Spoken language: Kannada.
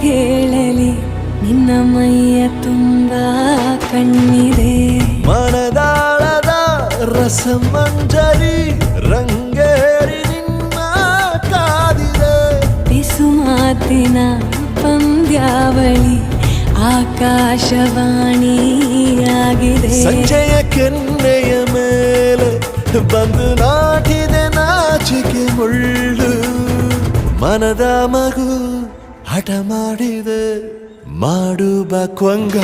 ಹೇಳಲಿ ನಿನ್ನ ಮೈಯ ತುಂಬ ಕಣ್ಣಿದೆ ಮನದಾಳದ ರಸಮಂಜರಿ ರಂಗೇರಿ ನಿನ್ನ ಕಾದಿದೆ ಬಿಸು ಮಾತಿನ ಪಂದ್ಯಾವಳಿ ಆಕಾಶವಾಣಿಯಾಗಿದೆ ಸಂಜೆಯ ಕೆನ್ನೆಯ ಮೇಲೆ ಬಂದು ನಾಟಿದೆ ನಾಚಿಕೆ ಮುಳ್ಳು ಮನದ ಮಗು ಹಠ ಮಾಡಿದೆ ಮಾಡುವ ಕೊಂಗ